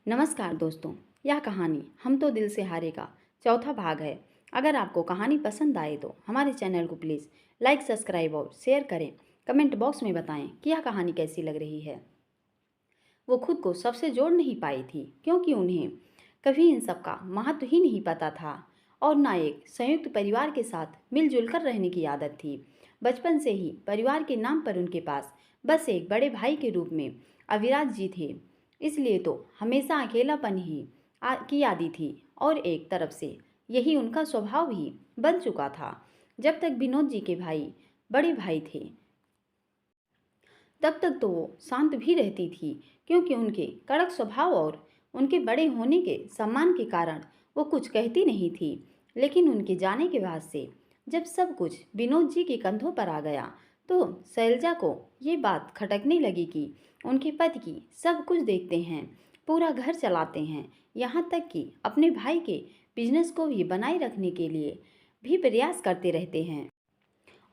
नमस्कार दोस्तों, यह कहानी हम तो दिल से हारे का चौथा भाग है। अगर आपको कहानी पसंद आए तो हमारे चैनल को प्लीज़ लाइक, सब्सक्राइब और शेयर करें। कमेंट बॉक्स में बताएं कि यह कहानी कैसी लग रही है। वो खुद को सबसे जोड़ नहीं पाई थी क्योंकि उन्हें कभी इन सब का महत्व ही नहीं पता था और ना एक संयुक्त परिवार के साथ मिलजुल कर रहने की आदत थी। बचपन से ही परिवार के नाम पर उनके पास बस एक बड़े भाई के रूप में अविराज जी थे। इसलिए तो हमेशा अकेलापन ही की आदि थी और एक तरफ से यही उनका स्वभाव भी बन चुका था। जब तक विनोद जी के भाई बड़े भाई थे तब तक तो वो शांत भी रहती थी क्योंकि उनके कड़क स्वभाव और उनके बड़े होने के सम्मान के कारण वो कुछ कहती नहीं थी। लेकिन उनके जाने के बाद से जब सब कुछ विनोद जी के कंधों पर आ गया तो शैलजा को ये बात खटकने लगी कि उनके पति की सब कुछ देखते हैं, पूरा घर चलाते हैं, यहाँ तक कि अपने भाई के बिजनेस को भी बनाए रखने के लिए भी प्रयास करते रहते हैं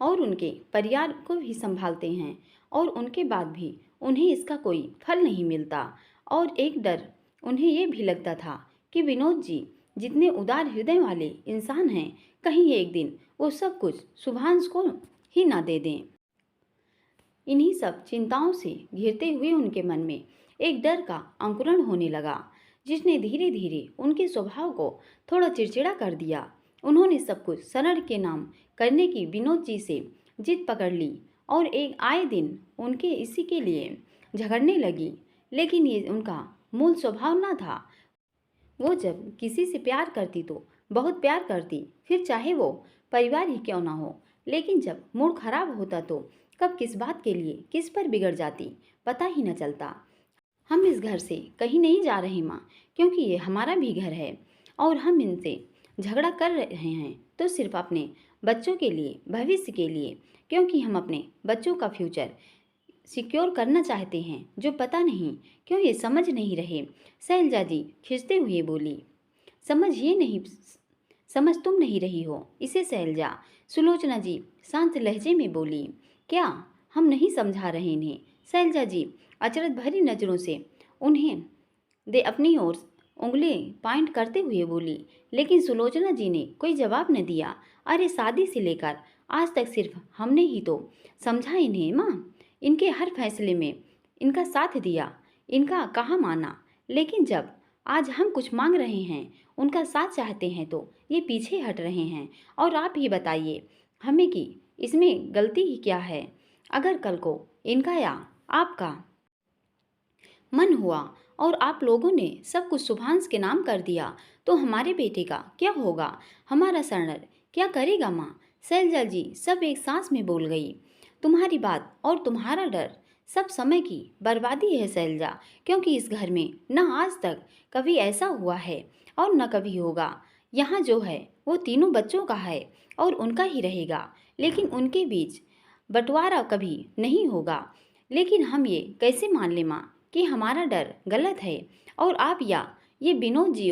और उनके परिवार को भी संभालते हैं और उनके बाद भी उन्हें इसका कोई फल नहीं मिलता। और एक डर उन्हें ये भी लगता था कि विनोद जी जितने उदार हृदय वाले इंसान हैं, कहीं एक दिन वो सब कुछ शुभांश को ही ना दे दें। इन्हीं सब चिंताओं से घिरते हुए उनके मन में एक डर का अंकुरण होने लगा जिसने धीरे धीरे उनके स्वभाव को थोड़ा चिड़चिड़ा कर दिया। उन्होंने सब कुछ शरण के नाम करने की विनोद जी से जिद पकड़ ली और एक आए दिन उनके इसी के लिए झगड़ने लगी। लेकिन ये उनका मूल स्वभाव ना था। वो जब किसी से प्यार करती तो बहुत प्यार करती, फिर चाहे वो परिवार ही क्यों ना हो। लेकिन जब मूड खराब होता तो कब किस बात के लिए किस पर बिगड़ जाती पता ही न चलता। हम इस घर से कहीं नहीं जा रहे माँ, क्योंकि ये हमारा भी घर है और हम इनसे झगड़ा कर रहे हैं तो सिर्फ अपने बच्चों के लिए, भविष्य के लिए, क्योंकि हम अपने बच्चों का फ्यूचर सिक्योर करना चाहते हैं। जो पता नहीं क्यों ये समझ नहीं रहे। शैलजा जी खिंचते हुए बोली, समझ तुम नहीं रही हो इसे शैलजा। सुलोचना जी शांत लहजे में बोली, क्या हम नहीं समझा रहे इन्हें? शैलजा जी अचरज भरी नज़रों से उन्हें दे अपनी ओर उंगली पॉइंट करते हुए बोली। लेकिन सुलोचना जी ने कोई जवाब न दिया। अरे शादी से लेकर आज तक सिर्फ हमने ही तो समझा इन्हें माँ, इनके हर फैसले में इनका साथ दिया, इनका कहा माना। लेकिन जब आज हम कुछ मांग रहे हैं, उनका साथ चाहते हैं तो ये पीछे हट रहे हैं। और आप ही बताइए हमें कि इसमें गलती ही क्या है? अगर कल को इनका या आपका मन हुआ और आप लोगों ने सब कुछ शुभांश के नाम कर दिया तो हमारे बेटे का क्या होगा? हमारा सरनर क्या करेगा माँ? शैलजा जी सब एक सांस में बोल गई। तुम्हारी बात और तुम्हारा डर सब समय की बर्बादी है शैलजा, क्योंकि इस घर में न आज तक कभी ऐसा हुआ है और न कभी होगा। यहाँ जो है वो तीनों बच्चों का है और उनका ही रहेगा, लेकिन उनके बीच बंटवारा कभी नहीं होगा। लेकिन हम ये कैसे मान ले माँ कि हमारा डर गलत है? और आप या ये विनोद जी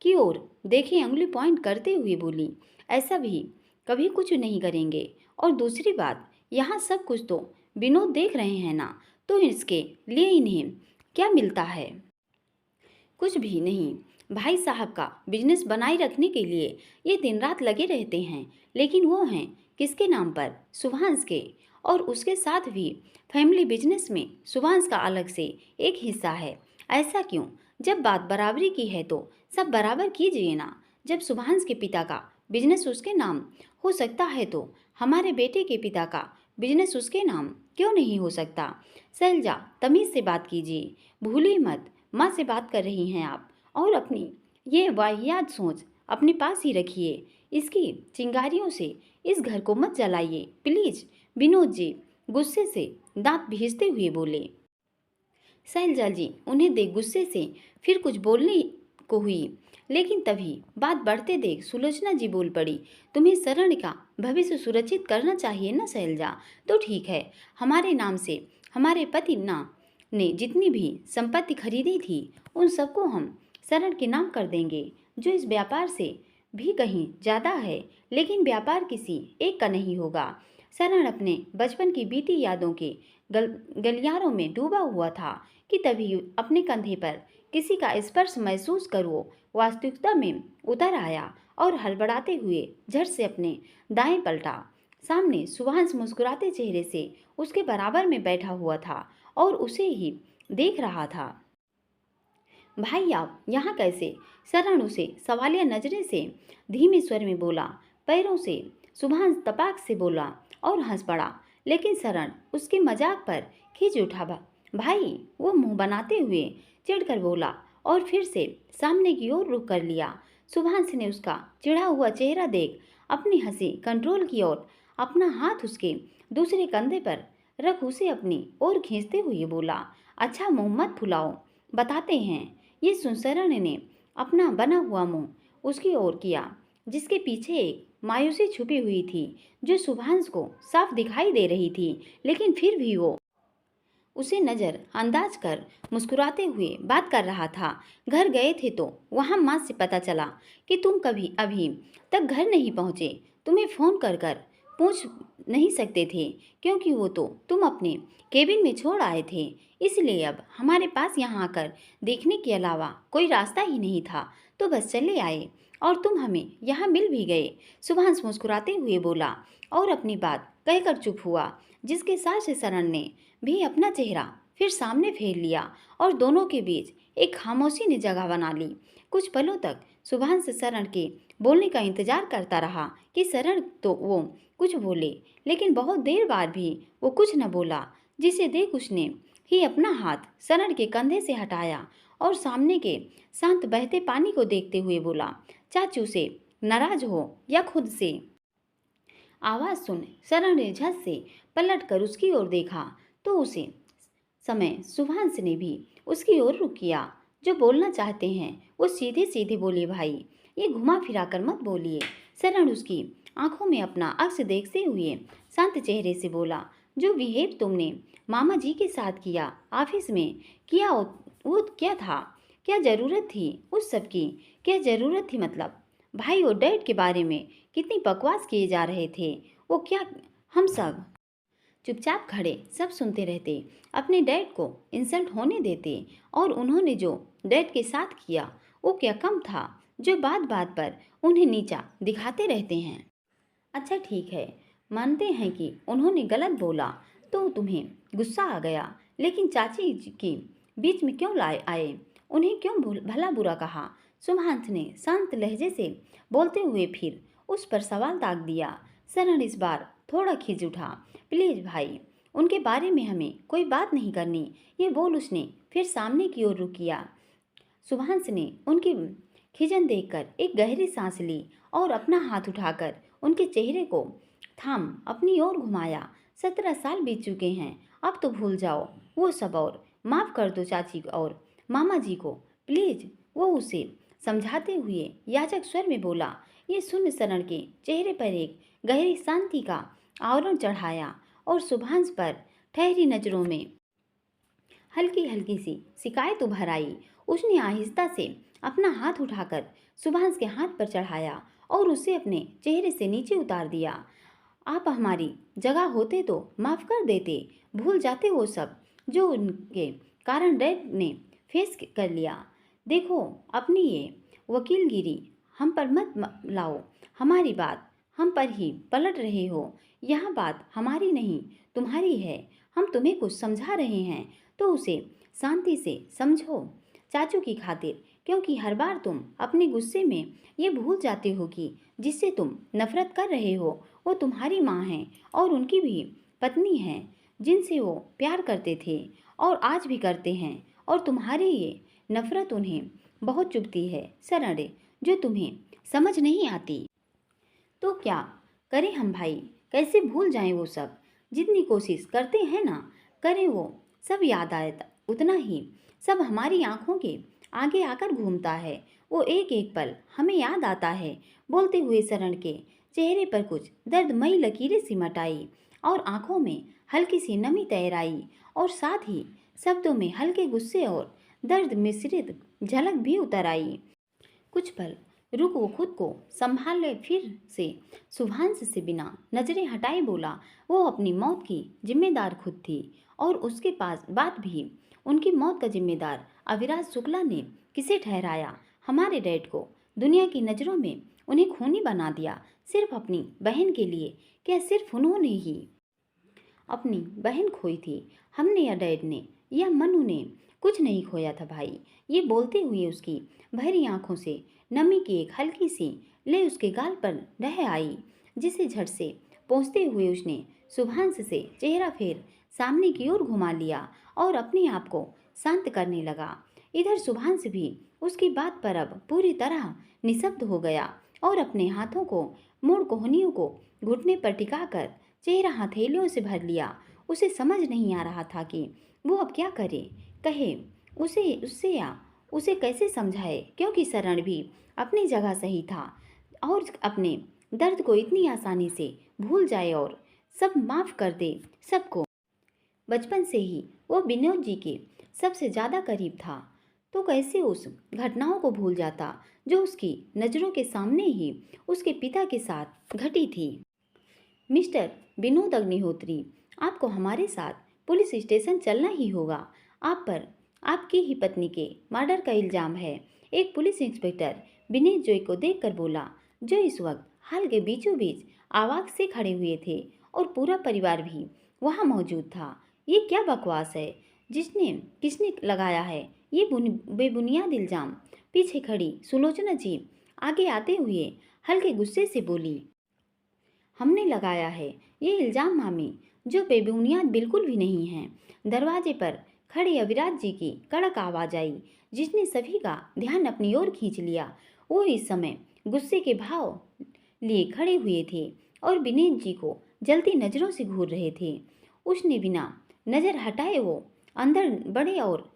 की ओर देखें, उंगली पॉइंट करते हुए बोली, ऐसा भी कभी कुछ नहीं करेंगे। और दूसरी बात, यहाँ सब कुछ तो विनोद देख रहे हैं ना, तो इसके लिए इन्हें क्या मिलता है? कुछ भी नहीं। भाई साहब का बिजनेस बनाए रखने के लिए ये दिन रात लगे रहते हैं, लेकिन वो हैं किसके नाम पर? शुभांश के। और उसके साथ भी फैमिली बिजनेस में शुभांश का अलग से एक हिस्सा है। ऐसा क्यों? जब बात बराबरी की है तो सब बराबर कीजिए ना। जब शुभांश के पिता का बिजनेस उसके नाम हो सकता है तो हमारे बेटे के पिता का बिजनेस उसके नाम क्यों नहीं हो सकता? शैलजा तमीज़ से बात कीजिए, भूलिए मत माँ से बात कर रही हैं आप। और अपनी ये वाहियात सोच अपने पास ही रखिए। इसकी चिंगारियों से इस घर को मत जलाइए प्लीज। विनोद जी गुस्से से दांत भींचते हुए बोले। शैलजा जी उन्हें देख गुस्से से फिर कुछ बोलने को हुई, लेकिन तभी बात बढ़ते देख सुलोचना जी बोल पड़ी, तुम्हें शरण का भविष्य सुरक्षित करना चाहिए ना शैलजा? तो ठीक है, हमारे नाम से हमारे पति ना ने जितनी भी संपत्ति खरीदी थी उन सबको हम शरण के नाम कर देंगे, जो इस व्यापार से भी कहीं ज़्यादा है। लेकिन व्यापार किसी एक का नहीं होगा। शरण अपने बचपन की बीती यादों के गलियारों में डूबा हुआ था कि तभी अपने कंधे पर किसी का स्पर्श महसूस कर वो वास्तविकता में उतर आया और हड़बड़ाते हुए झट से अपने दाएं पलटा। सामने सुभाष मुस्कुराते चेहरे से उसके बराबर में बैठा हुआ था और उसे ही देख रहा था। भाई आप यहाँ कैसे? शरण उसे सवालिया नजरे से धीमे स्वर में बोला। पैरों से सुभाष तपाक से बोला और हंस पड़ा, लेकिन शरण उसके मजाक पर खिंच उठा। भाई, वो मुंह बनाते हुए चिढ़कर बोला और फिर से सामने की ओर रुख कर लिया। सुभाष ने उसका चिढ़ा हुआ चेहरा देख अपनी हंसी कंट्रोल की और अपना हाथ उसके दूसरे कंधे पर रख उसे अपनी ओर खींचते हुए बोला, अच्छा मुंह मत फुलाओ, बताते हैं। ये सुन शरण ने अपना बना हुआ मुंह उसकी ओर किया, जिसके पीछे एक मायूसी छुपी हुई थी जो सुभाष को साफ दिखाई दे रही थी, लेकिन फिर भी वो उसे नजर अंदाज कर मुस्कुराते हुए बात कर रहा था। घर गए थे तो वहां माँ से पता चला कि तुम कभी अभी तक घर नहीं पहुँचे। तुम्हें फ़ोन कर कर पूछ नहीं सकते थे, क्योंकि वो तो तुम अपने केबिन में छोड़ आए थे। इसलिए अब हमारे पास यहाँ आकर देखने के अलावा कोई रास्ता ही नहीं था, तो बस चले आए और तुम हमें यहाँ मिल भी गए। सुभाष मुस्कुराते हुए बोला और अपनी बात कहकर चुप हुआ, जिसके साथ से शरण ने भी अपना चेहरा फिर सामने फेर लिया और दोनों के बीच एक खामोशी ने जगह बना ली। कुछ पलों तक सुभाष शरण के बोलने का इंतजार करता रहा कि शरण तो वो कुछ बोले, लेकिन बहुत देर बाद भी वो कुछ न बोला, जिसे देख उसने ही अपना हाथ शरण के कंधे से हटाया और सामने के शांत बहते पानी को देखते हुए बोला, चाचू से नाराज हो या खुद से? आवाज़ सुन शरण ने झट से पलट कर उसकी ओर देखा तो उसे समय सुभाष ने भी उसकी ओर रुख किया। जो बोलना चाहते हैं वो सीधे सीधे बोलिए भाई, ये घुमा फिरा कर मत बोलिए। शरण उसकी आंखों में अपना अक्स देखते हुए शांत चेहरे से बोला, जो बिहेव तुमने मामा जी के साथ किया ऑफिस में किया, वो क्या था? क्या ज़रूरत थी उस सब की? क्या ज़रूरत थी मतलब? भाई और डैड के बारे में कितनी बकवास किए जा रहे थे, वो क्या हम सब चुपचाप खड़े सब सुनते रहते, अपने डैड को इंसल्ट होने देते। और उन्होंने जो डैड के साथ किया वो क्या कम था जो बात बात पर उन्हें नीचा दिखाते रहते हैं? अच्छा ठीक है, मानते हैं कि उन्होंने गलत बोला तो तुम्हें गुस्सा आ गया, लेकिन चाची जी की बीच में क्यों लाए आए? उन्हें क्यों भला बुरा कहा? सुभाष ने शांत लहजे से बोलते हुए फिर उस पर सवाल दाग दिया। शरण इस बार थोड़ा खिंच उठा। प्लीज भाई, उनके बारे में हमें कोई बात नहीं करनी, ये बोल उसने फिर सामने की ओर रुख किया। सुभाष ने उनकी खिजन देखकर एक गहरी सांस ली और अपना हाथ उठाकर उनके चेहरे को थाम अपनी ओर घुमाया। 17 साल बीत चुके हैं, अब तो भूल जाओ वो सब और माफ़ कर दो चाची और मामा जी को प्लीज, वो उसे समझाते हुए याचक स्वर में बोला। ये सुन शरण के चेहरे पर एक गहरी शांति का आवरण चढ़ाया और सुभाष पर ठहरी नजरों में हल्की हल्की सी शिकायत उभर आई। उसने आहिस्ता से अपना हाथ उठाकर सुभाष के हाथ पर चढ़ाया और उसे अपने चेहरे से नीचे उतार दिया। आप हमारी जगह होते तो माफ़ कर देते, भूल जाते वो सब जो उनके कारण डैड ने फेस कर लिया। देखो, अपनी ये वकीलगिरी हम पर मत लाओ, हमारी बात हम पर ही पलट रहे हो। यह बात हमारी नहीं तुम्हारी है। हम तुम्हें कुछ समझा रहे हैं तो उसे शांति से समझो चाचू की खातिर, क्योंकि हर बार तुम अपने गुस्से में ये भूल जाते हो कि जिससे तुम नफरत कर रहे हो वो तुम्हारी माँ हैं और उनकी भी पत्नी हैं, जिनसे वो प्यार करते थे और आज भी करते हैं। और तुम्हारी ये नफरत उन्हें बहुत चुभती है शरण, जो तुम्हें समझ नहीं आती। तो क्या करें हम भाई, कैसे भूल जाएं वो सब? जितनी कोशिश करते हैं ना करें, वो सब याद आए उतना ही सब हमारी आंखों के आगे आकर घूमता है। वो एक एक पल हमें याद आता है। बोलते हुए शरण के चेहरे पर कुछ दर्दमयी लकीरें सिमट आई और आंखों में हल्की सी नमी तैर आई और साथ ही शब्दों में हल्के गुस्से और दर्द मिश्रित झलक भी उतर आई। कुछ पल रुक वो खुद को संभाल ले, फिर से सुभाष से बिना नजरें हटाए बोला, वो अपनी मौत की जिम्मेदार खुद थी और उसके पास बात भी उनकी मौत का जिम्मेदार अविराज शुक्ला ने किसे ठहराया? हमारे डैड को। दुनिया की नज़रों में उन्हें खूनी बना दिया, सिर्फ अपनी बहन के लिए। क्या सिर्फ उन्होंने ही अपनी बहन खोई थी? हमने या डैड ने या मनु ने कुछ नहीं खोया था भाई। ये बोलते हुए उसकी भरी आंखों से नमी की एक हल्की सी ले उसके गाल पर रह आई, जिसे झट से पहुँचते हुए उसने शुभांश से चेहरा फेर सामने की ओर घुमा लिया और अपने आप को शांत करने लगा। इधर शुभांश भी उसकी बात पर अब पूरी तरह निशब्द हो गया और अपने हाथों को मोड़ कोहनियों को घुटने पर टिकाकर चेहरा हथेलियों से भर लिया। उसे समझ नहीं आ रहा था कि वो अब क्या करे, कहे उसे उससे या उसे कैसे समझाए, क्योंकि शरण भी अपनी जगह सही था और अपने दर्द को इतनी आसानी से भूल जाए और सब माफ कर दे सबको। बचपन से ही वो विनोद जी के सबसे ज़्यादा करीब था, तो कैसे उस घटनाओं को भूल जाता जो उसकी नज़रों के सामने ही उसके पिता के साथ घटी थी। मिस्टर विनोद अग्निहोत्री, आपको हमारे साथ पुलिस स्टेशन चलना ही होगा। आप पर आपकी ही पत्नी के मर्डर का इल्ज़ाम है। एक पुलिस इंस्पेक्टर विनय जॉय को देखकर बोला, जो इस वक्त हाल के बीचों बीच आवाज़ से खड़े हुए थे और पूरा परिवार भी वहाँ मौजूद था। ये क्या बकवास है? जिसने किसने लगाया है ये बेबुनियाद इल्ज़ाम? पीछे खड़ी सुलोचना जी आगे आते हुए हल्के गुस्से से बोली, हमने लगाया है ये इल्ज़ाम मामी, जो बेबुनियाद बिल्कुल भी नहीं है। दरवाजे पर खड़े अविराज जी की कड़क आवाज़ आई, जिसने सभी का ध्यान अपनी ओर खींच लिया। वो इस समय गुस्से के भाव लिए खड़े हुए थे और विनय जी को जलती नज़रों से घूर रहे थे। उसने बिना नज़र हटाए वो अंदर बढ़े और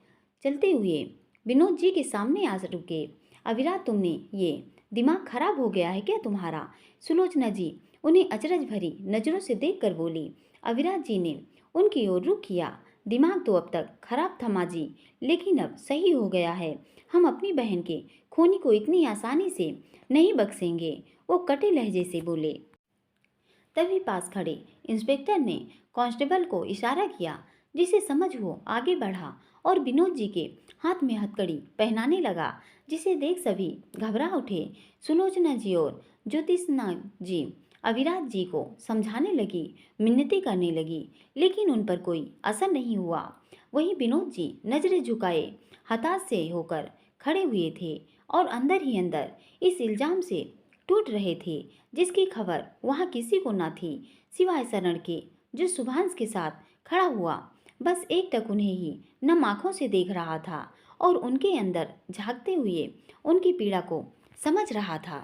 चलते हुए विनोद जी के सामने आ रुके। अविराज, तुमने ये दिमाग खराब हो गया है क्या तुम्हारा? सुलोचना जी उन्हें अचरज भरी नज़रों से देखकर बोली। अविराज जी ने उनकी ओर रुख किया। दिमाग तो अब तक खराब था माँ जी, लेकिन अब सही हो गया है। हम अपनी बहन के खूनी को इतनी आसानी से नहीं बख्शेंगे, वो कटे लहजे से बोले। तभी पास खड़े इंस्पेक्टर ने कांस्टेबल को इशारा किया, जिसे समझ वो आगे बढ़ा और विनोद जी के हाथ में हथकड़ी पहनाने लगा, जिसे देख सभी घबरा उठे। सुलोचना जी और ज्योतिषना जी अविराज जी को समझाने लगी, मिन्नतें करने लगी, लेकिन उन पर कोई असर नहीं हुआ। वहीं विनोद जी नजरें झुकाए हताश से होकर खड़े हुए थे और अंदर ही अंदर इस इल्जाम से टूट रहे थे, जिसकी खबर वहाँ किसी को न थी सिवाय शरण के, जो सुभांश के साथ खड़ा हुआ बस एकटक उन्हें ही नम आंखों से देख रहा था और उनके अंदर झांकते हुए उनकी पीड़ा को समझ रहा था।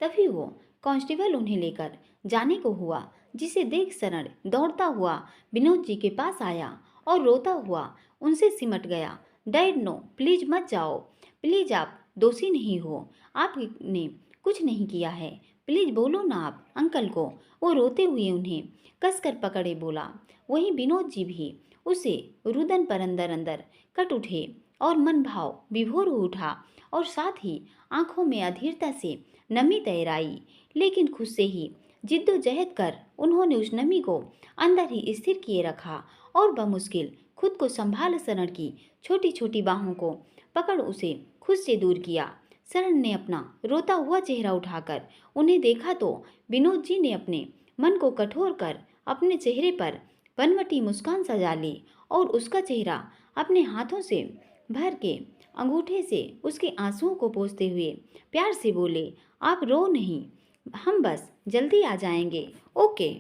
तभी वो कांस्टेबल उन्हें लेकर जाने को हुआ, जिसे देख शरण दौड़ता हुआ विनोद जी के पास आया और रोता हुआ उनसे सिमट गया। डैड, नो, प्लीज मत जाओ। प्लीज, आप दोषी नहीं हो, आपने कुछ नहीं किया है। प्लीज बोलो ना आप अंकल को। वो रोते हुए उन्हें कसकर पकड़े बोला। वहीं विनोद जी भी उसे रुदन पर अंदर अंदर कट उठे और मन भाव विभोर हो उठा और साथ ही आंखों में अधीरता से नमी तैर आई। लेकिन खुद से ही जिद्दोजहद कर उन्होंने उस नमी को अंदर ही स्थिर किए रखा और बमुश्किल खुद को संभाल शरण की छोटी छोटी बाहों को पकड़ उसे खुद से दूर किया। शरण ने अपना रोता हुआ चेहरा उठाकर उन्हें देखा तो विनोद जी ने अपने मन को कठोर कर अपने चेहरे पर बनवटी मुस्कान सजा ली और उसका चेहरा अपने हाथों से भर के अंगूठे से उसके आंसुओं को पोंछते हुए प्यार से बोले, आप रो नहीं, हम बस जल्दी आ जाएंगे, ओके?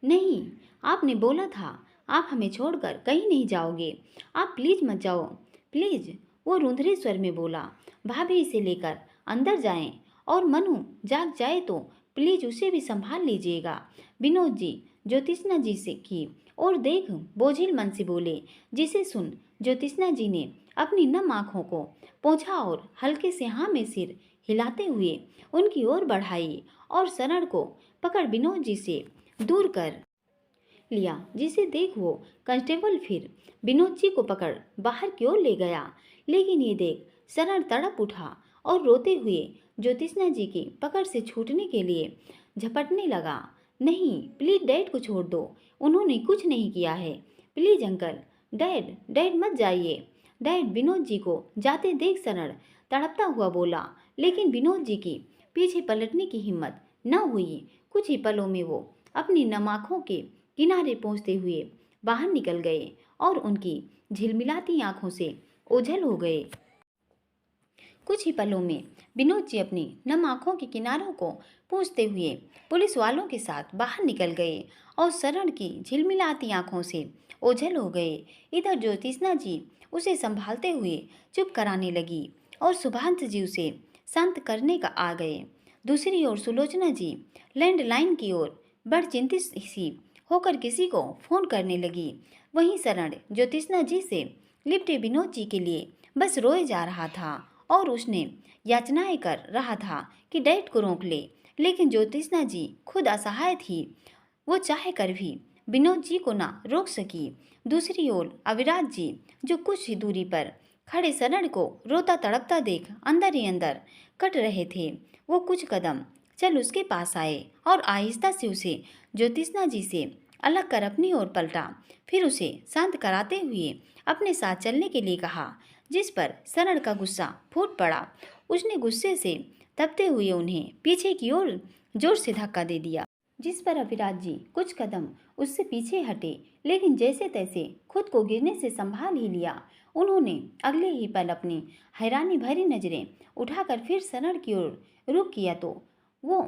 नहीं, आपने बोला था आप हमें छोड़कर कहीं नहीं जाओगे। आप प्लीज मत जाओ, प्लीज, वो रुंधरे स्वर में बोला। भाभी इसे लेकर अंदर जाएं और मनु जाग जाए तो प्लीज उसे भी संभाल लीजिएगा। विनोद जी ज्योतिषना जी से की और देख बोझिल मन से बोले, जिसे सुन ज्योतिषना जी ने अपनी नम आँखों को पोंछा और हल्के से हाँ में सिर हिलाते हुए उनकी ओर बढ़ाई और शरण को पकड़ विनोद जी से दूर कर लिया, जिसे देख वो कांस्टेबल फिर विनोद जी को पकड़ बाहर की ओर ले गया। लेकिन ये देख शरण तड़प उठा और रोते हुए ज्योतिषना जी की पकड़ से छूटने के लिए झपटने लगा। नहीं, प्लीज डैड को छोड़ दो, उन्होंने कुछ नहीं किया है। प्लीज अंकल, डैड, डैड मत जाइए। डैड, विनोद जी को जाते देख शरण तड़पता हुआ बोला, लेकिन विनोद जी की पीछे पलटने की हिम्मत न हुई। कुछ ही पलों में वो अपनी नम आँखों के किनारे पहुँचते हुए बाहर निकल गए और उनकी झिलमिलाती आंखों से ओझल हो गए। कुछ ही पलों में विनोद जी अपनी नम आंखों के किनारों को पोंछते हुए पुलिस वालों के साथ बाहर निकल गए और शरण की झिलमिलाती आंखों से ओझल हो गए। इधर ज्योतिष्णा जी उसे संभालते हुए चुप कराने लगी और सुभांश जी उसे शांत करने का आ गए। दूसरी ओर सुलोचना जी लैंडलाइन की ओर बड़ चिंतित सी होकर किसी को फोन करने लगी। वहीं शरण ज्योतिष्णा जी से लिपटे विनोद जी के लिए बस रोए जा रहा था और उसने याचनाएं कर रहा था कि डैड को रोक ले, लेकिन ज्योतिष्णा जी खुद असहाय थी। वो चाह कर भी विनोद जी को ना रोक सकी। दूसरी ओर अविराज जी जो कुछ ही दूरी पर खड़े शरण को रोता तड़पता देख अंदर ही अंदर कट रहे थे, वो कुछ कदम चल उसके पास आए और आहिस्ता से उसे ज्योतिष्णा जी से अलग कर अपनी ओर पलटा। फिर उसे शांत कराते हुए अपने साथ चलने के लिए कहा, जिस पर शरण का गुस्सा फूट पड़ा। उसने गुस्से से तपते हुए उन्हें पीछे की ओर जोर से धक्का दे दिया, जिस पर अविराज जी कुछ कदम उससे पीछे हटे, लेकिन जैसे तैसे खुद को गिरने से संभाल ही लिया। उन्होंने अगले ही पल अपनी हैरानी भरी नजरें उठाकर फिर शरण की ओर रुख किया तो वो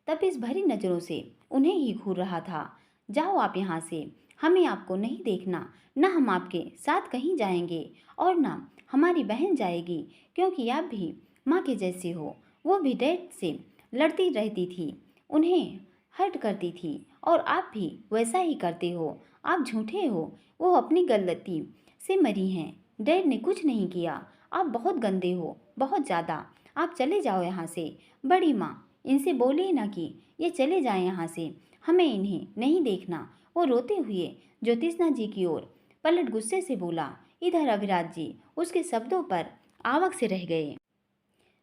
तपिश भरी नजरों से उन्हें ही घूर रहा था। जाओ आप यहाँ से, हमें आपको नहीं देखना, न हम आपके साथ कहीं जाएंगे और न हमारी बहन जाएगी, क्योंकि आप भी माँ के जैसे हो। वो भी डैड से लड़ती रहती थी, उन्हें हर्ट करती थी और आप भी वैसा ही करते हो। आप झूठे हो, वो अपनी गलती से मरी हैं, डैड ने कुछ नहीं किया। आप बहुत गंदे हो, बहुत ज़्यादा। आप चले जाओ यहाँ से। बड़ी माँ इनसे बोले ना कि ये चले जाएं यहाँ से, हमें इन्हें नहीं देखना। वो रोते हुए ज्योतिष्णा जी की ओर पलट गुस्से से बोला। इधर अविराज जी उसके शब्दों पर आवाक से रह गए।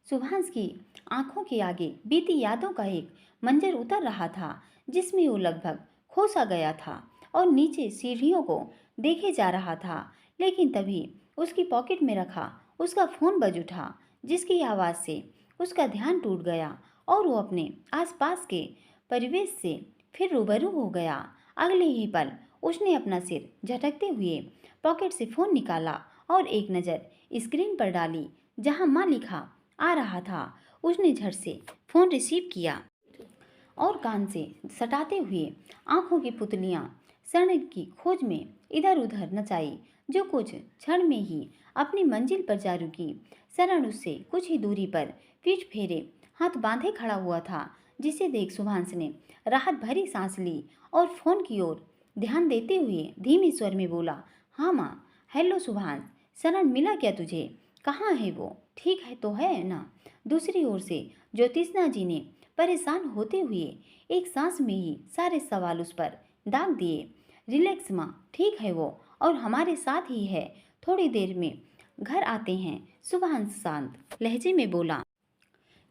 सुभाष की आंखों के आगे बीती यादों का एक मंजर उतर रहा था, जिसमें वो लगभग खो सा गया था और नीचे सीढ़ियों को देखे जा रहा था। लेकिन तभी उसकी पॉकेट में रखा उसका फ़ोन बज उठा, जिसकी आवाज़ से उसका ध्यान टूट गया और वो अपने आसपास के परिवेश से फिर रूबरू हो गया। अगले ही पल उसने अपना सिर झटकते हुए पॉकेट से फ़ोन निकाला और एक नज़र स्क्रीन पर डाली, जहां माँ लिखा आ रहा था। उसने झट से फ़ोन रिसीव किया और कान से सटाते हुए आंखों की पुतलियां शरण की खोज में इधर उधर नचाई, जो कुछ क्षण में ही अपनी मंजिल पर जा रुकी। शरण उससे कुछ ही दूरी पर पीठ फेरे हाथ बांधे खड़ा हुआ था, जिसे देख सुभांश ने राहत भरी सांस ली और फोन की ओर ध्यान देते हुए धीमे स्वर में बोला, हाँ माँ। हेलो सुभांश, शरण मिला क्या तुझे? कहाँ है वो? ठीक है तो है ना? दूसरी ओर से ज्योतिष्णा जी ने परेशान होते हुए एक सांस में ही सारे सवाल उस पर दाग दिए। रिलैक्स माँ, ठीक है वो और हमारे साथ ही है, थोड़ी देर में घर आते हैं। सुभांश शांत लहजे में बोला,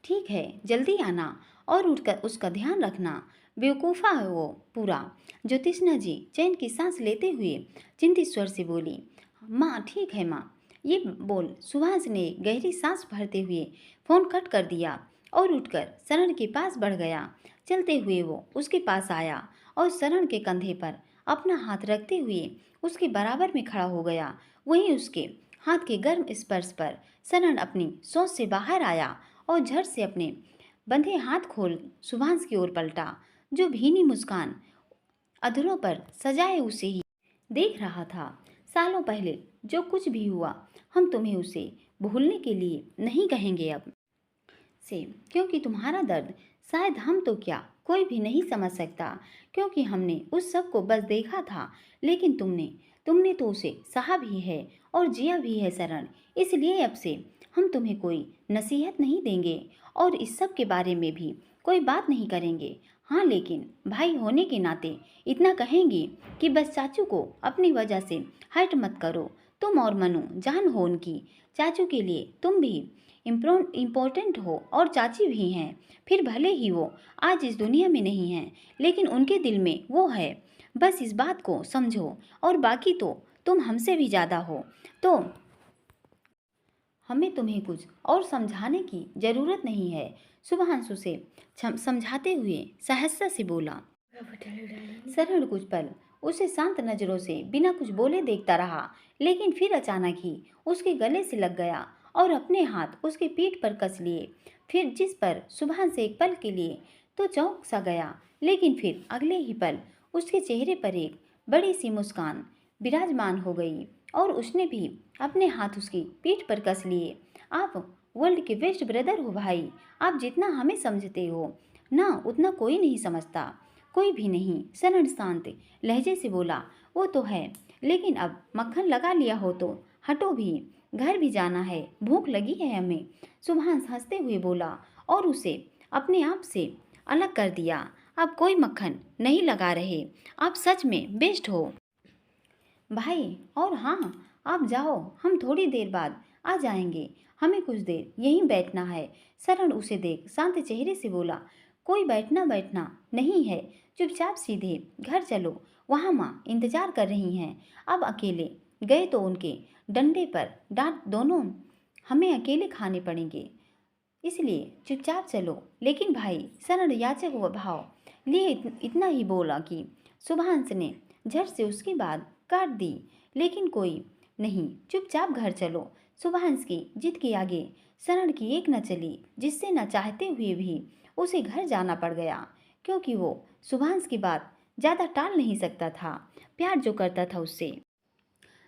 ठीक है जल्दी आना और उठकर उसका ध्यान रखना। बेवकूफ़ा है वो पूरा। ज्योतिष्णा जी चैन की सांस लेते हुए चिंतित स्वर से बोली, माँ ठीक है माँ। ये बोल सुभाष ने गहरी सांस भरते हुए फ़ोन कट कर दिया और उठकर शरण के पास बढ़ गया। चलते हुए वो उसके पास आया और शरण के कंधे पर अपना हाथ रखते हुए उसके बराबर में खड़ा हो गया। वहीं उसके हाथ के गर्म स्पर्श पर शरण अपनी सोच से बाहर आया और झट से अपने बंधे हाथ खोल सुभाष की ओर पलटा, जो भीनी मुस्कान अधरों पर सजाए उसे ही देख रहा था। सालों पहले जो कुछ भी हुआ, हम तुम्हें उसे भूलने के लिए नहीं कहेंगे अब से, क्योंकि तुम्हारा दर्द शायद हम तो क्या कोई भी नहीं समझ सकता, क्योंकि हमने उस सब को बस देखा था, लेकिन तुमने तुमने तो उसे सहा भी है और जिया भी है शरण। इसलिए अब से हम तुम्हें कोई नसीहत नहीं देंगे और इस सब के बारे में भी कोई बात नहीं करेंगे। हाँ, लेकिन भाई होने के नाते इतना कहेंगे कि बस चाचू को अपनी वजह से हर्ट मत करो। तुम और मनु जान हो उनकी। चाचू के लिए तुम भी इम्पोर्टेंट हो और चाची भी हैं। फिर भले ही वो आज इस दुनिया में नहीं हैं, लेकिन उनके दिल में वो है। बस इस बात को समझो और बाकी तो तुम हमसे भी ज़्यादा हो, तो हमें तुम्हें कुछ और समझाने की ज़रूरत नहीं है। शुभांशु से समझाते हुए सहसा से बोला। शरण कुछ पल उसे शांत नजरों से बिना कुछ बोले देखता रहा, लेकिन फिर अचानक ही उसके गले से लग गया और अपने हाथ उसकी पीठ पर कस लिए। फिर जिस पर शुभांशु एक पल के लिए तो चौंक सा गया, लेकिन फिर अगले ही पल उसके चेहरे पर एक बड़ी सी मुस्कान विराजमान हो गई और उसने भी अपने हाथ उसकी पीठ पर कस लिए। आप वर्ल्ड के बेस्ट ब्रदर हो भाई। आप जितना हमें समझते हो ना, उतना कोई नहीं समझता, कोई भी नहीं। शरण शांत लहजे से बोला। वो तो है, लेकिन अब मक्खन लगा लिया हो तो हटो भी, घर भी जाना है, भूख लगी है हमें। शुभांश हंसते हुए बोला और उसे अपने आप से अलग कर दिया। अब कोई मक्खन नहीं लगा रहे, आप सच में बेस्ट हो भाई। और हाँ, आप जाओ, हम थोड़ी देर बाद आ जाएंगे, हमें कुछ देर यहीं बैठना है। शरण उसे देख शांत चेहरे से बोला। कोई बैठना बैठना नहीं है, चुपचाप सीधे घर चलो, वहाँ माँ इंतजार कर रही हैं। अब अकेले गए तो उनके डंडे पर डांट दोनों हमें अकेले खाने पड़ेंगे, इसलिए चुपचाप चलो। लेकिन भाई, शरण याचक भाव लिए इतना ही बोला कि शुभांश ने झट से उसकी बात काट दी। लेकिन कोई नहीं, चुपचाप घर चलो। शुभांश की जिद के आगे शरण की एक न चली, जिससे न चाहते हुए भी उसे घर जाना पड़ गया, क्योंकि वो शुभांश की बात ज़्यादा टाल नहीं सकता था। प्यार जो करता था उससे,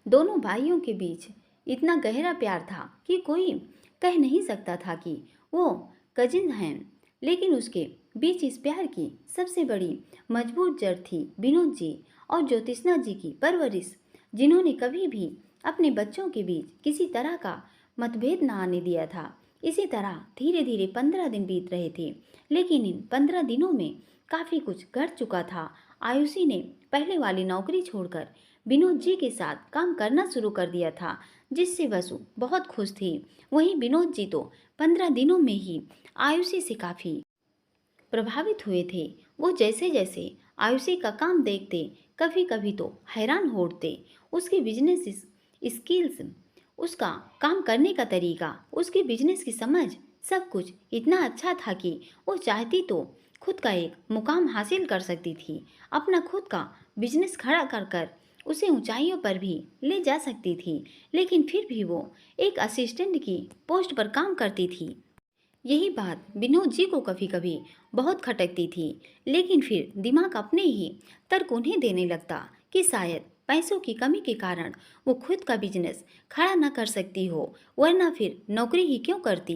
दोनों भाइयों के बीच इतना गहरा प्यार था कि कोई कह नहीं सकता था कि वो कजिन हैं। लेकिन उसके बीच इस प्यार की सबसे बड़ी मजबूत जड़ थी विनोद जी और ज्योतिष्ना जी की परवरिश, जिन्होंने कभी भी अपने बच्चों के बीच किसी तरह का मतभेद न आने दिया था। इसी तरह धीरे धीरे 15 दिन बीत रहे थे, लेकिन इन 15 दिनों में काफ़ी कुछ घट चुका था। आयुषी ने पहले वाली नौकरी छोड़कर विनोद जी के साथ काम करना शुरू कर दिया था, जिससे वसु बहुत खुश थी। वहीं विनोद जी तो 15 दिनों में ही आयुषी से काफ़ी प्रभावित हुए थे। वो जैसे जैसे आयुषी का काम देखते, कभी कभी तो हैरान हो उठते। उसकी बिजनेस स्किल्स, उसका काम करने का तरीका, उसकी बिजनेस की समझ, सब कुछ इतना अच्छा था कि वो चाहती तो खुद का एक मुकाम हासिल कर सकती थी। अपना खुद का बिजनेस खड़ा कर कर उसे ऊंचाइयों पर भी ले जा सकती थी। लेकिन फिर भी वो एक असिस्टेंट की पोस्ट पर काम करती थी। यही बात विनोद जी को कभी कभी बहुत खटकती थी, लेकिन फिर दिमाग अपने ही तर्क उन्हें देने लगता कि शायद पैसों की कमी के कारण वो खुद का बिजनेस खड़ा न कर सकती हो, वरना फिर नौकरी ही क्यों करती।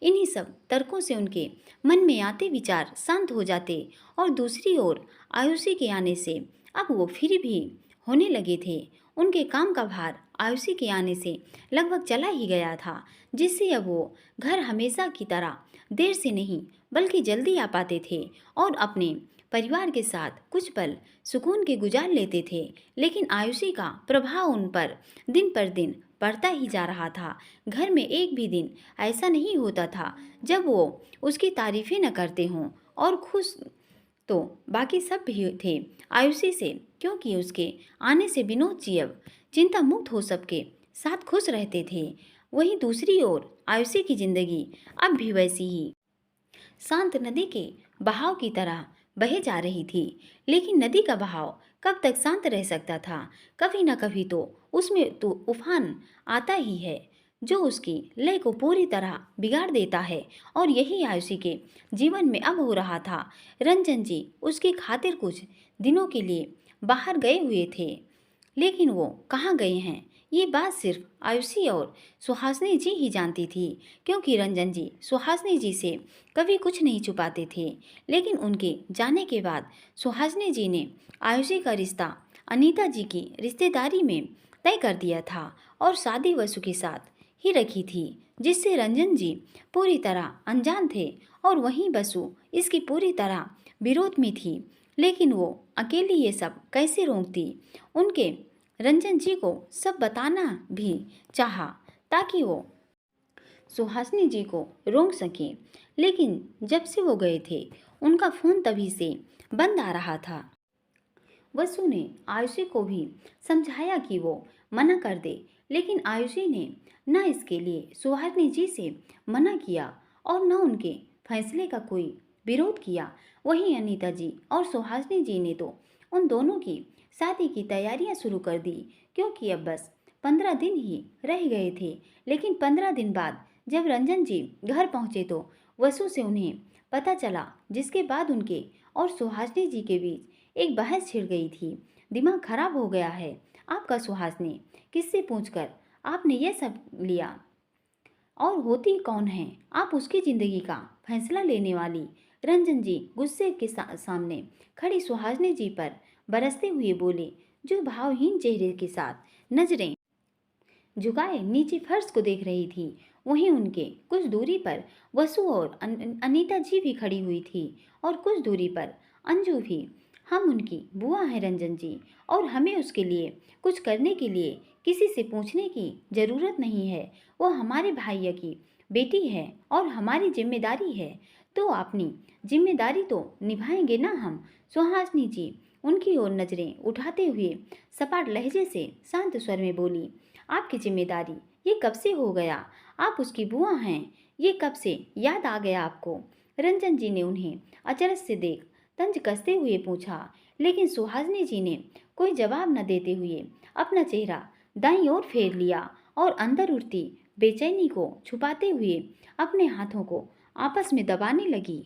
इन्हीं सब तर्कों से उनके मन में आते विचार शांत हो जाते और दूसरी ओर आयुषी के आने से अब वो फिर भी होने लगे थे। उनके काम का भार आयुषी के आने से लगभग चला ही गया था, जिससे अब वो घर हमेशा की तरह देर से नहीं बल्कि जल्दी आ पाते थे और अपने परिवार के साथ कुछ पल सुकून के गुजार लेते थे। लेकिन आयुषी का प्रभाव उन पर दिन पर दिन बढ़ता ही जा रहा था। घर में एक भी दिन ऐसा नहीं होता था जब वो उसकी तारीफें न करते हों, और खुश तो बाकी सब भी थे आयुषी से, क्योंकि उसके आने से विनोद जी अब चिंता मुक्त हो सबके साथ खुश रहते थे। वहीं दूसरी ओर आयुषी की जिंदगी अब भी वैसी ही शांत नदी के बहाव की तरह बहे जा रही थी। लेकिन नदी का बहाव कब तक शांत रह सकता था? कभी न कभी तो उसमें तो उफान आता ही है, जो उसकी लय को पूरी तरह बिगाड़ देता है। और यही आयुषी के जीवन में अब हो रहा था। रंजन जी उसकी खातिर कुछ दिनों के लिए बाहर गए हुए थे, लेकिन वो कहाँ गए हैं, ये बात सिर्फ आयुषी और सुहासिनी जी ही जानती थी, क्योंकि रंजन जी सुहासिनी जी से कभी कुछ नहीं छुपाते थे। लेकिन उनके जाने के बाद सुहासिनी जी ने आयुषी का रिश्ता अनीता जी की रिश्तेदारी में तय कर दिया था और शादी वसु के साथ ही रखी थी, जिससे रंजन जी पूरी तरह अनजान थे और वहीं वसु इसकी पूरी तरह विरोध में थी। लेकिन वो अकेली ये सब कैसे रोकती? उनके रंजन जी को सब बताना भी चाहा ताकि वो सुहासिनी जी को रोक सके। लेकिन जब से वो गए थे उनका फ़ोन तभी से बंद आ रहा था। वसु ने आयुषी को भी समझाया कि वो मना कर दे, लेकिन आयुषी ने न इसके लिए सुहासिनी जी से मना किया और न उनके फैसले का कोई विरोध किया। वहीं अनीता जी और सुहासिनी जी ने तो उन दोनों की शादी की तैयारियां शुरू कर दी, क्योंकि अब बस 15 दिन ही रह गए थे। लेकिन 15 दिन बाद जब रंजन जी घर पहुंचे तो वसु से उन्हें पता चला, जिसके बाद उनके और सुहासिनी जी के बीच एक बहस छिड़ गई थी। दिमाग खराब हो गया है आपका सुहासिनी, किससे पूछकर आपने ये सब लिया? और होती कौन है आप उसकी जिंदगी का फैसला लेने वाली? रंजन जी गुस्से के सामने खड़ी सुहासिनी जी पर बरसते हुए बोले, जो भावहीन चेहरे के साथ नजरें झुकाए नीचे फर्श को देख रही थी। वहीं उनके कुछ दूरी पर वसु और अनीता जी भी खड़ी हुई थी और कुछ दूरी पर अंजू भी। हम उनकी बुआ हैं रंजन जी, और हमें उसके लिए कुछ करने के लिए किसी से पूछने की ज़रूरत नहीं है। वो हमारे भाइया की बेटी है और हमारी जिम्मेदारी है, तो अपनी जिम्मेदारी तो निभाएंगे ना हम। सुहासिनी जी उनकी ओर नजरें उठाते हुए सपाट लहजे से शांत स्वर में बोली, आपकी जिम्मेदारी ये कब से हो गया? आप उसकी बुआ हैं, ये कब से याद आ गया आपको? रंजन जी ने उन्हें अचरज से देख तंज कसते हुए पूछा, लेकिन सुहासिनी जी ने कोई जवाब न देते हुए अपना चेहरा दाईं ओर फेर लिया और अंदर उठती बेचैनी को छुपाते हुए अपने हाथों को आपस में दबाने लगी।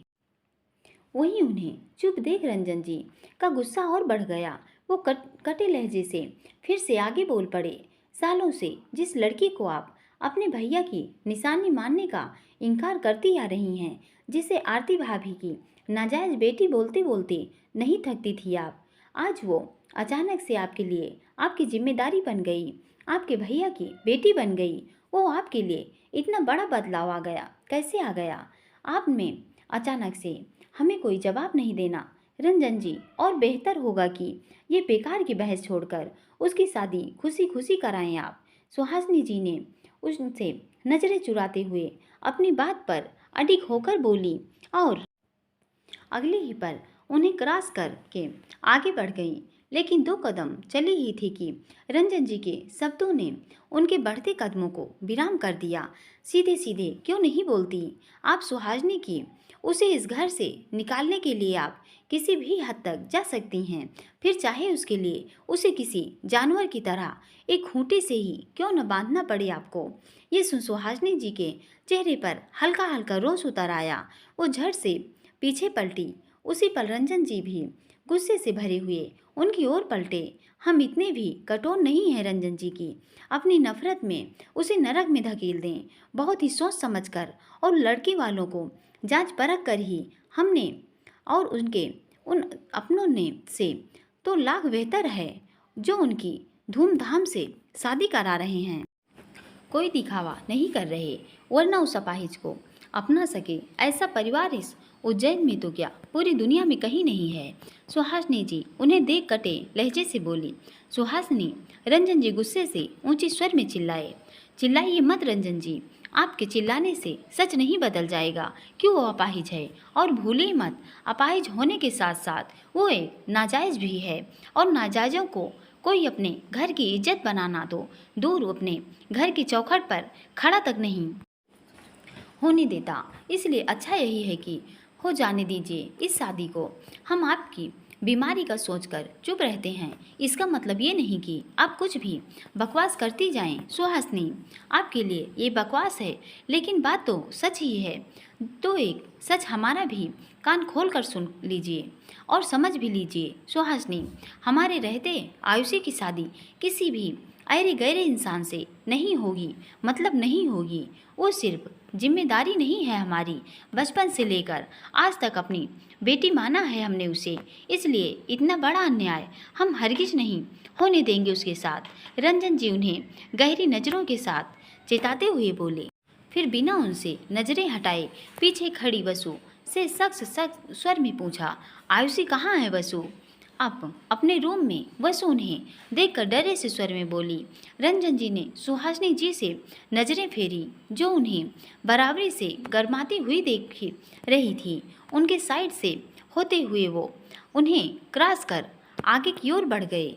वहीं उन्हें चुप देख रंजन जी का गुस्सा और बढ़ गया। वो कटे लहजे से फिर से आगे बोल पड़े, सालों से जिस लड़की को आप अपने भैया की निशानी मानने का इनकार करती आ रही हैं, जिसे आरती भाभी की नाजायज बेटी बोलते बोलते नहीं थकती थी आप, आज वो अचानक से आपके लिए आपकी जिम्मेदारी बन गई, आपके भैया की बेटी बन गई। वो आपके लिए इतना बड़ा बदलाव आ गया, कैसे आ गया आप में अचानक से? हमें कोई जवाब नहीं देना रंजन जी, और बेहतर होगा कि ये बेकार की बहस छोड़कर उसकी शादी खुशी खुशी कराएं आप। सुहासिनी जी ने उससे नजरें चुराते हुए अपनी बात पर अडिग होकर बोली और अगले ही पल उन्हें क्रॉस करके आगे बढ़ गई। लेकिन 2 कदम चली ही थी कि रंजन जी के शब्दों ने उनके बढ़ते कदमों को विराम कर दिया। सीधे सीधे क्यों नहीं बोलती आप सुहासिनी की? उसे इस घर से निकालने के लिए आप किसी भी हद तक जा सकती हैं, फिर चाहे उसके लिए उसे किसी जानवर की तरह एक खूंटे से ही क्यों न बांधना पड़े आपको। ये सुन सुहासिनी जी के चेहरे पर हल्का हल्का रोष उतर आया। वो झट से पीछे पलटी। उसी पल रंजन जी भी गुस्से से भरे हुए उनकी ओर पलटे। हम इतने भी कठोर नहीं हैं रंजन जी की अपनी नफरत में उसे नरक में धकेल दें, बहुत ही सोच समझकर और लड़के वालों को जांच परख कर ही हमने और उनके उन अपनों ने से तो लाख बेहतर है जो उनकी धूमधाम से शादी करा रहे हैं, कोई दिखावा नहीं कर रहे, वरना उस अपाहिज को अपना सके ऐसा परिवार इस उज्जैन में तो क्या पूरी दुनिया में कहीं नहीं है। सुहासिनी जी उन्हें देख कटे लहजे से बोली। सुहासिनी, रंजन जी गुस्से से ऊंचे स्वर में चिल्लाए। चिल्लाइए मत रंजन जी, आपके चिल्लाने से सच नहीं बदल जाएगा कि वो अपाहिज है, और भूले मत अपाहिज होने के साथ साथ वो एक नाजायज भी है, और नाजायजों को कोई अपने घर की इज्जत बनाना तो दूर अपने घर की चौखट पर खड़ा तक नहीं होने देता। इसलिए अच्छा यही है कि हो जाने दीजिए इस शादी को। हम आपकी बीमारी का सोचकर चुप रहते हैं, इसका मतलब ये नहीं कि आप कुछ भी बकवास करती जाएं। सुहासिनी, आपके लिए ये बकवास है, लेकिन बात तो सच ही है। तो एक सच हमारा भी कान खोल कर सुन लीजिए और समझ भी लीजिए। सुहासिनी, हमारे रहते आयुषी की शादी किसी भी अरे गहरे इंसान से नहीं होगी, मतलब नहीं होगी। वो सिर्फ जिम्मेदारी नहीं है हमारी, बचपन से लेकर आज तक अपनी बेटी माना है हमने उसे, इसलिए इतना बड़ा अन्याय हम हरगिज नहीं होने देंगे उसके साथ। रंजन जी उन्हें गहरी नज़रों के साथ चेताते हुए बोले, फिर बिना उनसे नज़रें हटाए पीछे खड़ी वसु से सख्त सख्त स्वर में पूछा, आयुषी कहाँ है वसु? अब अपने रूम में। वसु उन्हें देखकर डरे से स्वर में बोली। रंजन जी ने सुहासिनी जी से नजरें फेरी, जो उन्हें बराबरी से गरमाती हुई देख रही थी। उनके साइड से होते हुए वो उन्हें क्रॉस कर आगे की ओर बढ़ गए,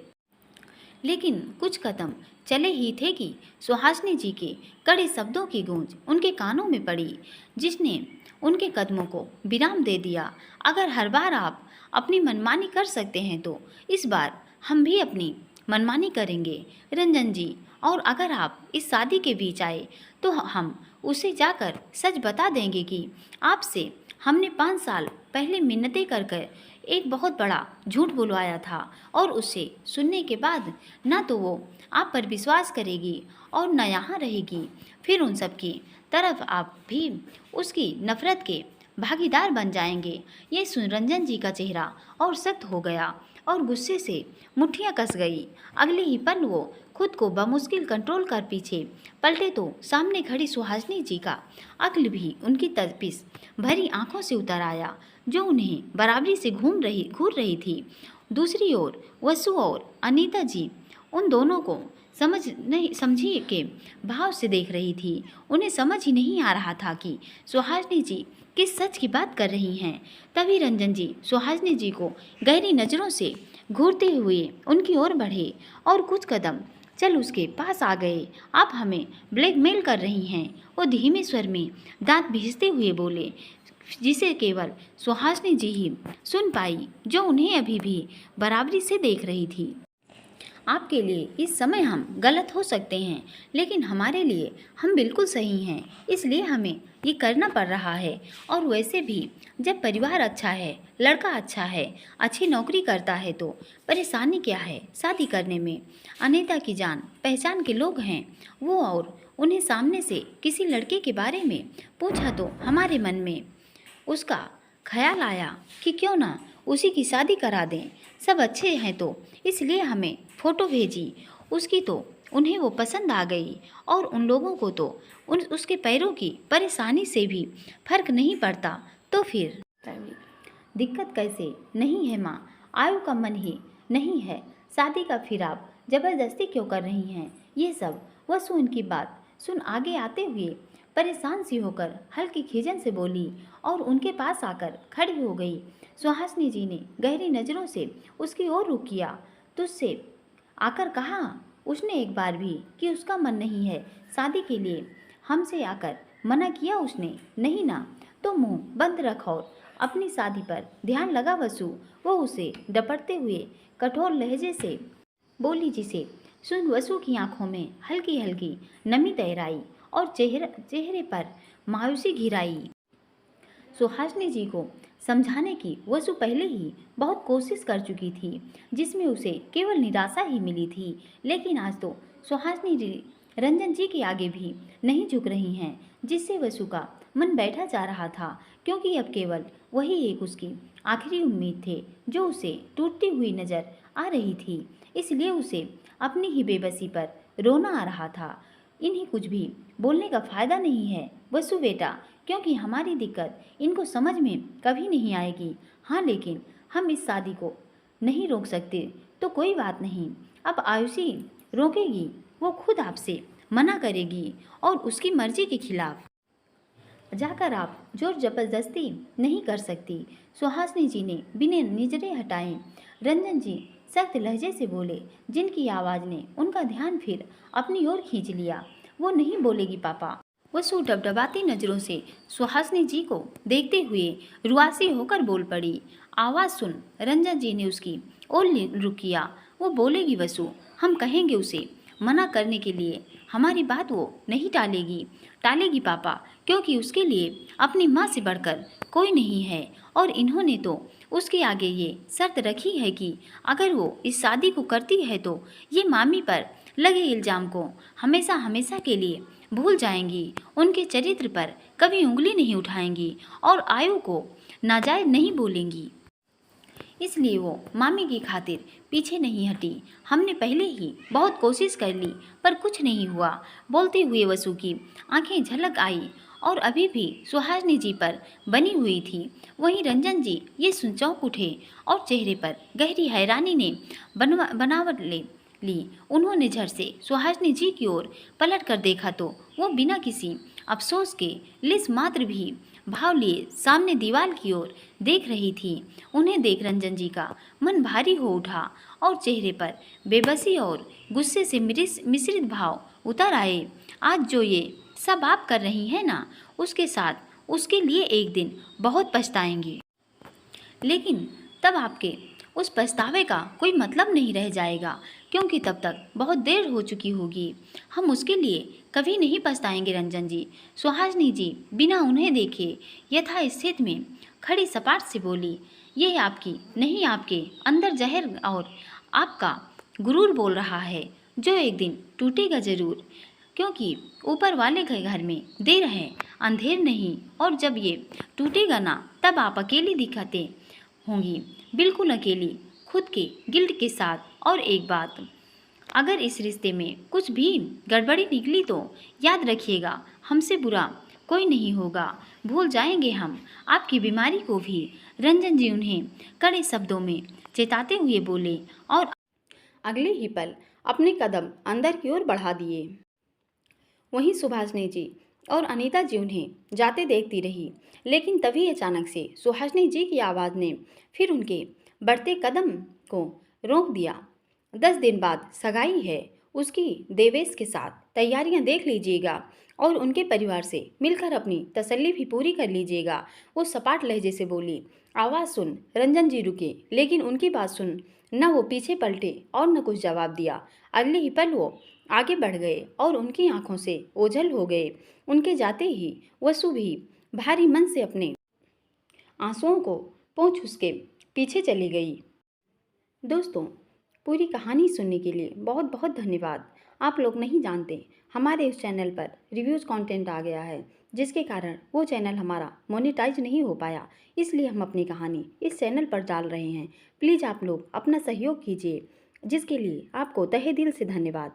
लेकिन कुछ कदम चले ही थे कि सुहासिनी जी के कड़े शब्दों की गूंज उनके कानों में पड़ी, जिसने उनके कदमों को विराम दे दिया। अगर हर बार आप अपनी मनमानी कर सकते हैं तो इस बार हम भी अपनी मनमानी करेंगे रंजन जी, और अगर आप इस शादी के बीच आए तो हम उसे जाकर सच बता देंगे कि आपसे हमने 5 साल पहले मिन्नतें कर कर एक बहुत बड़ा झूठ बुलवाया था, और उसे सुनने के बाद ना तो वो आप पर विश्वास करेगी और न यहाँ रहेगी। फिर उन सब की तरफ आप भी उसकी नफरत के भागीदार बन जाएंगे। ये सुन रंजन जी का चेहरा और सख्त हो गया और गुस्से से मुट्ठियां कस गई। अगले ही पल वो खुद को बमुश्किल कंट्रोल कर पीछे पलटे तो सामने खड़ी सुहासिनी जी का अक्ल भी उनकी तपिश भरी आंखों से उतर आया, जो उन्हें बराबरी से घूर रही थी। दूसरी ओर वसु और अनीता जी उन दोनों को समझी के भाव से देख रही थी। उन्हें समझ ही नहीं आ रहा था कि सुहासिनी जी किस सच की बात कर रही हैं। तभी रंजन जी सुहासिनी जी को गहरी नज़रों से घूरते हुए उनकी ओर बढ़े और कुछ कदम चल उसके पास आ गए। आप हमें ब्लैकमेल कर रही हैं, वो धीमे स्वर में दांत भींचते हुए बोले, जिसे केवल सुहासिनी जी ही सुन पाई, जो उन्हें अभी भी बराबरी से देख रही थी। आपके लिए इस समय हम गलत हो सकते हैं, लेकिन हमारे लिए हम बिल्कुल सही हैं, इसलिए हमें ये करना पड़ रहा है। और वैसे भी जब परिवार अच्छा है, लड़का अच्छा है, अच्छी नौकरी करता है तो परेशानी क्या है शादी करने में। अनीता की जान पहचान के लोग हैं वो, और उन्हें सामने से किसी लड़के के बारे में पूछा तो हमारे मन में उसका ख्याल आया कि क्यों ना उसी की शादी करा दें। सब अच्छे हैं तो इसलिए हमें फ़ोटो भेजी उसकी, तो उन्हें वो पसंद आ गई, और उन लोगों को तो उसके पैरों की परेशानी से भी फर्क नहीं पड़ता। तो फिर दिक्कत कैसे नहीं है माँ, आयु का मन ही नहीं है शादी का, फिर आप ज़बरदस्ती क्यों कर रही हैं ये सब। वसु उनकी बात सुन आगे आते हुए परेशान सी होकर हल्की खीजन से बोली और उनके पास आकर खड़ी हो गई। सुहासिनी जी ने गहरी नज़रों से उसकी ओर रुख किया। तुझसे आकर कहा उसने एक बार भी कि उसका मन नहीं है शादी के लिए, हमसे आकर मना किया उसने नहीं ना, तो मुंह बंद रख और अपनी शादी पर ध्यान लगा वसु। वो उसे डपटते हुए कठोर लहजे से बोली, जिसे सुन वसु की आंखों में हल्की हल्की नमी तैर आई और चेहरे पर मायूसी घिर आई। सुहासिनी जी को समझाने की वसु पहले ही बहुत कोशिश कर चुकी थी, जिसमें उसे केवल निराशा ही मिली थी। लेकिन आज तो सुहासिनी जी रंजन जी के आगे भी नहीं झुक रही हैं, जिससे वसु का मन बैठा जा रहा था, क्योंकि अब केवल वही एक उसकी आखिरी उम्मीद थे जो उसे टूटती हुई नजर आ रही थी। इसलिए उसे अपनी ही बेबसी पर रोना आ रहा था। इन्हें कुछ भी बोलने का फ़ायदा नहीं है वसु बेटा, क्योंकि हमारी दिक्कत इनको समझ में कभी नहीं आएगी। हाँ, लेकिन हम इस शादी को नहीं रोक सकते तो कोई बात नहीं। अब आयुषी रोकेगी, वो खुद आपसे मना करेगी और उसकी मर्जी के खिलाफ जाकर आप जोर जबरदस्ती नहीं कर सकती। सुहासिनी जी ने बिना निजरे हटाए रंजन जी सख्त लहजे से बोले, जिनकी आवाज़ ने उनका ध्यान फिर अपनी ओर खींच लिया। वो नहीं बोलेगी पापा। वसु डबडबाती नज़रों से सुहासिनी जी को देखते हुए रुआसी होकर बोल पड़ी। आवाज़ सुन रंजन जी ने उसकी ओर रुख किया। वो बोलेगी वसु, हम कहेंगे उसे मना करने के लिए, हमारी बात वो नहीं टालेगी पापा, क्योंकि उसके लिए अपनी माँ से बढ़कर कोई नहीं है। और इन्होंने तो उसके आगे ये शर्त रखी है कि अगर वो इस शादी को करती है तो ये मामी पर लगे इल्ज़ाम को हमेशा हमेशा के लिए भूल जाएंगी, उनके चरित्र पर कभी उंगली नहीं उठाएंगी और आयु को नाजायज़ नहीं बोलेंगी। इसलिए वो मामी की खातिर पीछे नहीं हटी। हमने पहले ही बहुत कोशिश कर ली पर कुछ नहीं हुआ। बोलते हुए वसु की आंखें झलक आई और अभी भी सुहासिनी जी पर बनी हुई थी। वहीं रंजन जी ये सुन चौंक उठे और चेहरे पर गहरी हैरानी ने बनावट ले ली। उन्होंने झट से सुहासिनी जी की ओर पलट कर देखा तो वो बिना किसी अफसोस के लिस मात्र भी भाव लिए सामने दीवार की ओर देख रही थी। उन्हें देख रंजन जी का मन भारी हो उठा और चेहरे पर बेबसी और गुस्से से मिश्रित भाव उतर आए। आज जो ये सब आप कर रही हैं ना, उसके साथ उसके लिए एक दिन बहुत पछताएंगी, लेकिन तब आपके उस पछतावे का कोई मतलब नहीं रह जाएगा, क्योंकि तब तक बहुत देर हो चुकी होगी। हम उसके लिए कभी नहीं पछताएंगे रंजन जी। सुहासिनी जी बिना उन्हें देखे यथास्थित में खड़ी सपाट से बोली। यह आपकी नहीं, आपके अंदर जहर और आपका गुरूर बोल रहा है, जो एक दिन टूटेगा जरूर, क्योंकि ऊपर वाले के घर में देर है अंधेर नहीं, और जब ये टूटेगा ना, तब आप अकेली दिखते होंगी, बिल्कुल अकेली, खुद के गिल्ट के साथ। और एक बात, अगर इस रिश्ते में कुछ भी गड़बड़ी निकली तो याद रखिएगा, हमसे बुरा कोई नहीं होगा, भूल जाएंगे हम आपकी बीमारी को भी। रंजन जी उन्हें कड़े शब्दों में चेताते हुए बोले और अगले ही पल अपने कदम अंदर की ओर बढ़ा दिए। वहीं सुभाषिनी जी और अनीता जी उन्हें जाते देखती रही, लेकिन तभी अचानक से सुहासिनी जी की आवाज़ ने फिर उनके बढ़ते कदम को रोक दिया। 10 दिन बाद सगाई है उसकी देवेश के साथ, तैयारियां देख लीजिएगा और उनके परिवार से मिलकर अपनी तसल्ली भी पूरी कर लीजिएगा। वो सपाट लहजे से बोली। आवाज़ सुन रंजन जी रुके, लेकिन उनकी बात सुन न वो पीछे पलटे और न कुछ जवाब दिया। अगले ही पल वो आगे बढ़ गए और उनकी आंखों से ओझल हो गए। उनके जाते ही वसु भी भारी मन से अपने आंसुओं को पोंछ उसके पीछे चली गई। दोस्तों, पूरी कहानी सुनने के लिए बहुत बहुत धन्यवाद। आप लोग नहीं जानते, हमारे इस चैनल पर रिव्यूज़ कंटेंट आ गया है, जिसके कारण वो चैनल हमारा मोनेटाइज नहीं हो पाया, इसलिए हम अपनी कहानी इस चैनल पर डाल रहे हैं। प्लीज़ आप लोग अपना सहयोग कीजिए, जिसके लिए आपको तहे दिल से धन्यवाद।